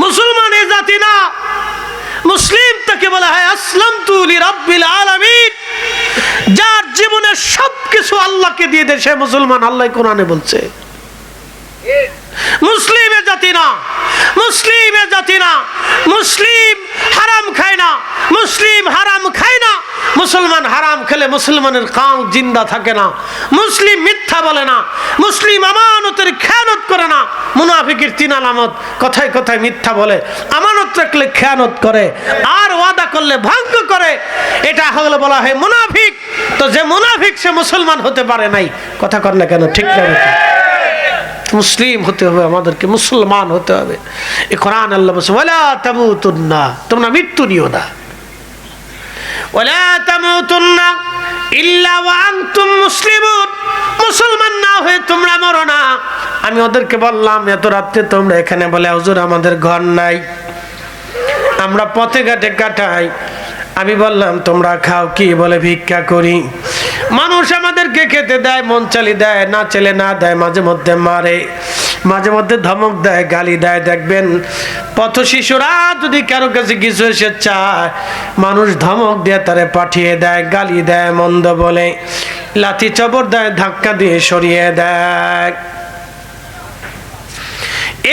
মুসলমান এ জাতি না, মুসলিম তাকে বলা হয় আসলামতু লিরাব্বিল আলামিন, যার জীবনে সবকিছু আল্লাহকে দিয়ে দেয় সে মুসলমান। আল্লাহ কোরআনে বলছে মুসলিম এ জাতি না, মুসলিম এ জাতি না, মুসলিম হারাম খায় না, মুসলিম হারাম খায় না। মুসলমান হারাম খেলে মুসলমানের কাল জিন্দা থাকে না। মুসলিম মিথ্যা বলে না, মুসলিম আমানতের খেয়ানত করে না। মুনাফিকের তিন আলামত, কথায় কথায় মিথ্যা বলে, আমানত রাখলে খেয়ানত করে, আর ওয়াদা করলে ভঙ্গ করে। এটা হলে বলা হয় মুনাফিক। তো যে মুনাফিক সে মুসলমান হতে পারে নাই। কথা কর না কেন, ঠিক না? মুসলিম হতে হবে, আমাদেরকে মুসলমান হতে হবে। এই কোরআন আল্লাহ বলছে ওয়ালা তামুতুন্না, তোমরা মৃত্যু নিও না। ওয়ালা তামুতুন্না ইল্লা ওয়া আনতুম মুসলিমুন, মুসলমান না হয়ে তোমরা মরো না। আমি ওদেরকে বললাম এত রাতে তোমরা এখানে, বলে হুজুর আমাদের ঘর নাই, আমরা পথে ঘাটে কাটাই। আমি বললাম তোমরা খাও কি? বলে ভিক্ষা করি। মানুষ আমাদেরকে খেতে দেয়, মন চালি দেয়, না চেলে না দেয়, মাঝে মধ্যে মারে, মাঝে মধ্যে ধমক দেয়, গালি দেয়। দেখবেন পথ শিশুরা যদি কারো কাছে কিছু এসে চায়, মানুষ ধমক দিয়ে তারে পাঠিয়ে দেয়, গালি দেয়, মন্দ বলে, লাথি চবর দেয়, ধাক্কা দিয়ে সরিয়ে দেয়।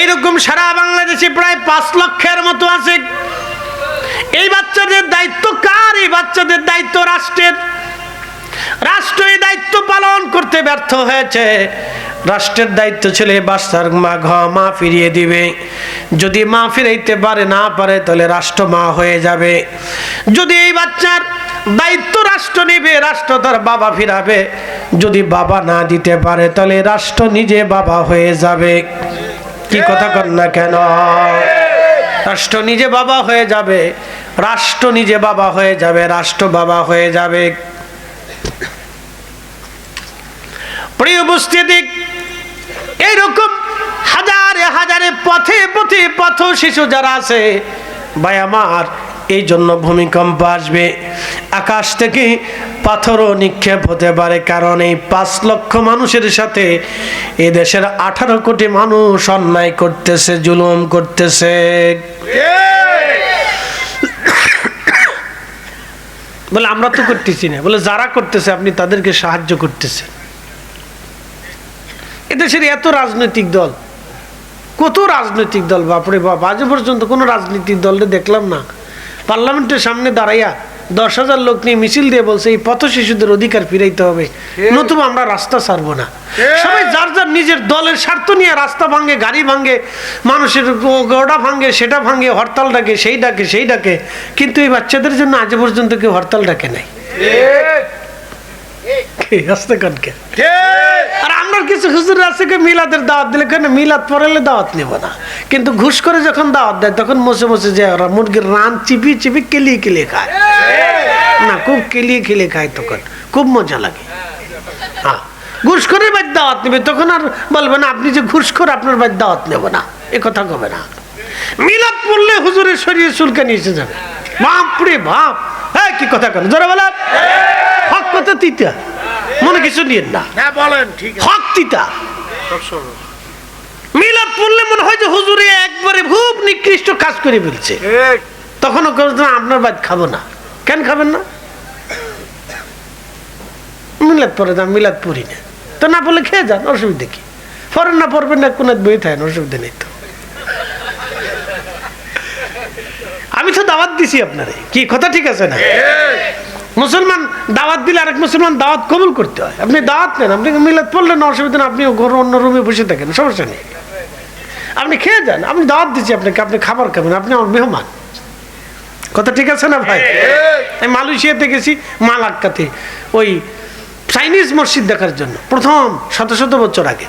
এইরকম সারা বাংলাদেশে প্রায় 5 লক্ষের মতো আছে। এই বাচ্চাদের দায়িত্ব কার? এই বাচ্চাদের দায়িত্ব রাষ্ট্রের। রাষ্ট্র এই দায়িত্ব পালন করতে ব্যর্থ হয়েছে। রাষ্ট্রের দায়িত্ব ছিল বাচ্চার মা ফিরিয়ে দিবে। যদি মা ফিরাইতে পারে না পারে তাহলে রাষ্ট্র মা হয়ে যাবে। যদি এই বাচ্চার দায়িত্ব রাষ্ট্র নেবে, রাষ্ট্র তার বাবা ফিরাবে। যদি বাবা না দিতে পারে তাহলে রাষ্ট্র নিজে বাবা হয়ে যাবে। কি কথা কর না কেন? রাষ্ট্র নিজে বাবা হয়ে যাবে, রাষ্ট্র নিজে বাবা হয়ে যাবে, রাষ্ট্র বাবা হয়ে যাবে। প্রিয় উপস্থিতি, এইরকম হাজারে হাজারে পথে পথে পথ শিশু যারা আছে ভাই আমার, এই জন্য ভূমিকম্প আসবে, আকাশ থেকে পাথরও নিক্ষেপ হতে পারে। কারণ এই 5 লক্ষ মানুষের সাথে এই দেশের 18 কোটি মানুষ অন্যায় করতেছে, জুলুম করতেছে। বলে আমরা তো করতেছি না, বলে যারা করতেছে আপনি তাদেরকে সাহায্য করতেছেন। এদেশের এত রাজনৈতিক দল, কত রাজনৈতিক দল, বাপরে বাপ, আজ পর্যন্ত কোনো রাজনৈতিক দলকে দেখলাম না পার্লামেন্টের সামনে দাঁড়াইয়া 10,000 লোক নিয়ে মিছিল দিয়ে বলছে এই পথ শিশুদের অধিকার ফিরাইতে হবে, নতুবা আমরা রাস্তা ছাড়বো না। সবাই যার যার নিজের দলের স্বার্থ নিয়ে রাস্তা ভাঙে, গাড়ি ভাঙে, মানুষের গোড়া ভাঙে, সেটা ভাঙে, হরতাল ডাকে, সেই ডাকে, সেই ডাকে। কিন্তু এই বাচ্চাদের জন্য আজ পর্যন্ত কেউ হরতাল ডাকে নাই। আর আমরা কিছু হুজুর আছে মিলাদের দাওয়াত দিলে কেন মিলাদ পড়ালে দাওয়াত নেব না, কিন্তু ঘুষ করে যখন দাওয়াত দেয় তখন মসে মসে যায় ওরা মুরগির রান চিপি চিপি কেলিয়ে কেলিয়ে খায়। না, খুব কেলিয়ে কেলিয়ে খায়, তখন খুব মজা লাগে। হ্যাঁ, ঘুষ করে বাদ দাওয়াত নেবে, তখন আর বলবে না আপনি যে ঘুষ করে আপনার বাদ দাওয়াত নেব না, এ কথা কবে না। মিলাদ পড়লে হুজুরের শরীরে চুলকানি এসে যাবে, বাপরে বাপ। হ্যাঁ, কি কথা কেন জোরে বলেন, হক কথা তিতা, মনে কিছু নিয়েন না, বলেন ঠিক হক তিতা। মিলাদ পড়লে মনে হয় যে হুজুরে একবারে খুব নিকৃষ্ট কাজ করে ফেলছে, তখনও আপনার বাদ খাবো না। কেন খাবেন না? মিলাদ পড়ে যান, মিলাদ পড়ি না তো, না পড়লে খেয়ে যান, অসুবিধা কি? পড়েন না, পড়বেন না, কোন বই থাকেন, অসুবিধা নেই তো। আমি তো দাওয়াত দিছি আপনারে, কি কথা ঠিক আছে না? মুসলমান দাওয়াত দিলে আরেক মুসলমান দাওয়াত কবুল করতে হয়। আপনি দাওয়াত নেন, আপনি মিলাদ পড়লেন না, অসুবিধা না, আপনি অন্য রুমে বসে থাকেন, সমস্যা নেই, আপনি খেয়ে যান। আমি দাওয়াত দিচ্ছি আপনাকে, আপনি খাবার খাবেন, আপনি আমার মেহমান। কথা ঠিক আছে না ভাই? আমি মালয়েশিয়াতে গেছি, মালাক্কাতে, ওই চাইনিজ মসজিদ দেখার জন্য, প্রথম শত বছর আগে।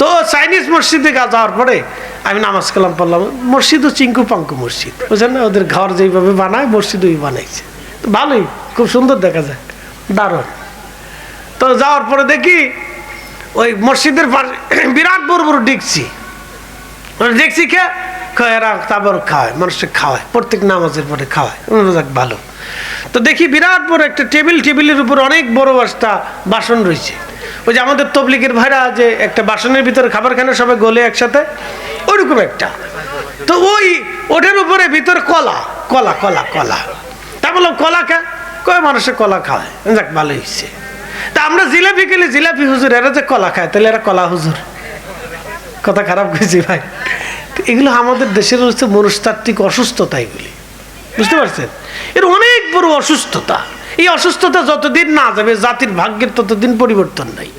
তো চাইনিজ মসজিদে যাওয়ার পরে আমি নামাজ কালাম পড়লাম। মসজিদও চিঙ্কু পাঙ্কু মসজিদ, বুঝলেন না? ওদের ঘর যেইভাবে বানায় মসজিদ ওই বানাইছে, ভালোই, খুব সুন্দর দেখা যায়, দারুণ। তো যাওয়ার পরে দেখি ওই মসজিদের পাশে বিরাট বড় বড় ডেকচি খেয়ে এরা তারপর খাওয়ায়, মানুষকে খাওয়ায়, প্রত্যেক নামাজের পরে খাওয়ায়, ভালো। তো দেখি বিরাট বড় একটা টেবিলের উপর অনেক বড় একটা বাসন রয়েছে। ওই যে আমাদের তবলিগের ভাইরা যে একটা বাসনের ভিতরে খাবার খানে সবাই গলে একসাথে, ওইরকম একটা। তো ওটার উপরে ভিতরে কলা কলা কলা কলা। তা বললাম কলা খায়, কয় মানুষের কলা খায়, যাক ভালো হয়েছে। তা আমরা জিলাপি খেলে জিলাপি হুজুর, এরা যে কলা খায় তাহলে এরা কলা হুজুর, কথা খারাপ করেছি ভাই। এগুলো আমাদের দেশের হচ্ছে মনস্তাত্ত্বিক অসুস্থতা, এগুলি বুঝতে পারছেন? এর অনেক বড় অসুস্থতা। এই অসুস্থতা যতদিন না যাবে জাতির ভাগ্যের ততদিন পরিবর্তন নাই।